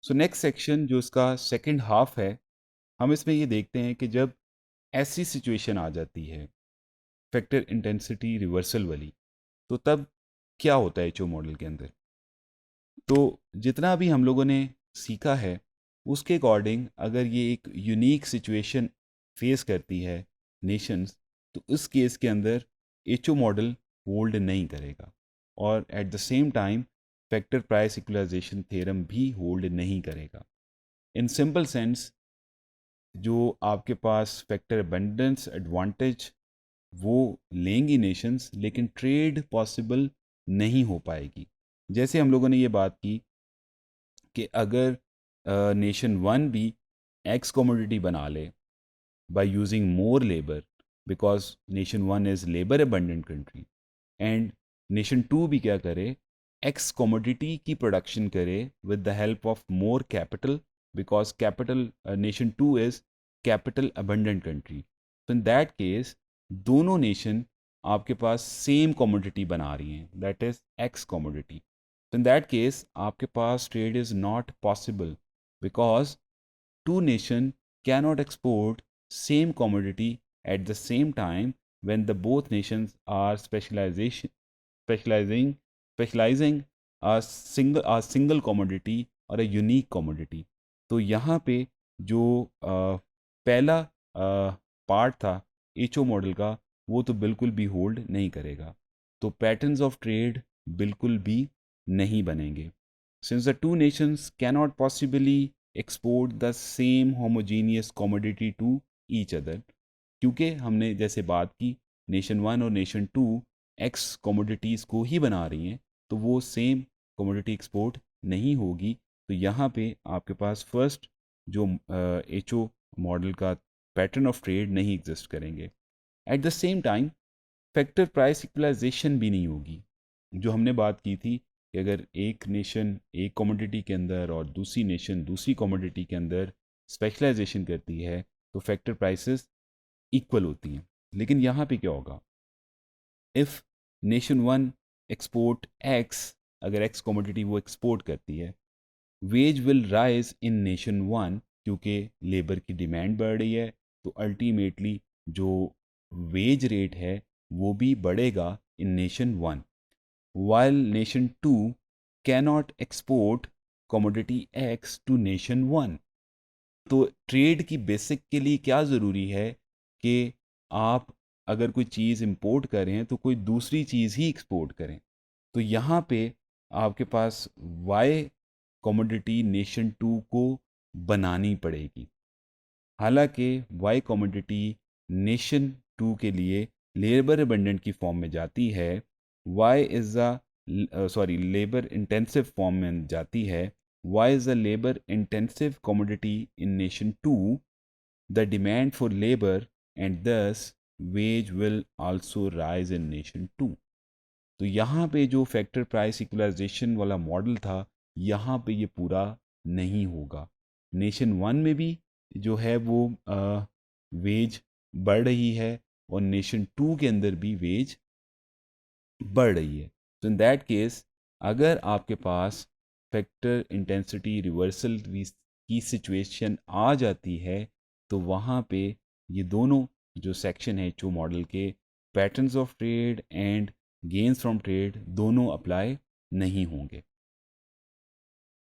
So next section जो इसका second half है, हम इसमें ये देखते हैं कि जब ऐसी सिचुएशन आ जाती है फैक्टर इंटेंसिटी रिवर्सल वाली, तो तब क्या होता है एचओ मॉडल के अंदर। तो जितना भी हम लोगों ने सीखा है उसके अकॉर्डिंग अगर ये एक यूनिक सिचुएशन फेस करती है नेशंस, तो इस केस के अंदर एचओ मॉडल होल्ड नहीं करेगा, और at the same time factor price equalization theorem भी होल्ड नहीं करेगा। इन सिंपल सेंस, जो आपके पास फैक्टर अबंडेंस एडवांटेज वो लेंगी नेशंस, लेकिन ट्रेड पॉसिबल नहीं हो पाएगी। जैसे हम लोगों ने ये बात की कि अगर नेशन वन भी एक्स कमोडिटी बना ले by using more labour, because nation one is labour abundant country, and nation two भी क्या करे, एक्स कमोडिटी की प्रोडक्शन करे with the help of more capital, because capital nation two is capital abundant country. तो in that case दोनों nation आपके पास same commodity बना रही हैं, दैट इज़ एक्स कमोडिटी। तो इन दैट केस आपके पास trade is not possible, because two nations cannot export same commodity at the same time when the both nations are specializing specializing a single commodity or a unique commodity। तो यहाँ पे जो पहला part था HO model का, वो तो बिल्कुल भी होल्ड नहीं करेगा, तो पैटर्न्स ऑफ ट्रेड बिल्कुल भी नहीं बनेंगे। Since the two nations cannot possibly export the same homogeneous commodity to each other, क्योंकि हमने जैसे बात की नेशन वन और नेशन टू एक्स कमोडिटीज़ को ही बना रही हैं, तो वो सेम कमोडिटी एक्सपोर्ट नहीं होगी। तो यहाँ पे आपके पास फर्स्ट जो एच ओ मॉडल का पैटर्न ऑफ ट्रेड नहीं एग्जिस्ट करेंगे। At the same time factor price equalization भी नहीं होगी। जो हमने बात की थी कि अगर एक नेशन एक कमोडिटी के अंदर और दूसरी नेशन दूसरी कमोडिटी के अंदर स्पेशलाइजेशन करती है, तो फैक्टर प्राइसेस इक्वल होती हैं। लेकिन यहाँ पे क्या होगा, if nation one export x, अगर एक्स कमोडिटी वो एक्सपोर्ट करती है, veg will rise in nation one, क्योंकि लेबर की डिमांड बढ़ रही है, तो अल्टीमेटली जो वेज रेट है वो भी बढ़ेगा इन nation one, while nation 2 cannot export commodity X to nation 1। तो ट्रेड की बेसिक के लिए क्या ज़रूरी है कि आप अगर कोई चीज़ इंपोर्ट करें तो कोई दूसरी चीज़ ही एक्सपोर्ट करें। तो यहाँ पे आपके पास वाई कमोडिटी नेशन टू को बनानी पड़ेगी। हालांकि वाई कमोडिटी नेशन टू के लिए लेबर अबंडेंट की फॉर्म में जाती है, Y is labour intensive form में जाती है, Y is a labour intensive commodity in nation two, the demand for labour and thus wage will also rise in nation two. तो यहाँ पे जो फैक्टर प्राइस इक्वलाइजेशन वाला मॉडल था, यहाँ पे ये पूरा नहीं होगा। नेशन वन में भी जो है वो वेज बढ़ रही है, और नेशन टू के अंदर भी वेज बढ़ रही है। तो इन दैट केस अगर आपके पास फैक्टर इंटेंसिटी रिवर्सल की सिचुएशन आ जाती है, तो वहाँ पे ये दोनों जो सेक्शन है जो मॉडल के, patterns of trade and gains from trade, दोनों अप्लाई नहीं होंगे।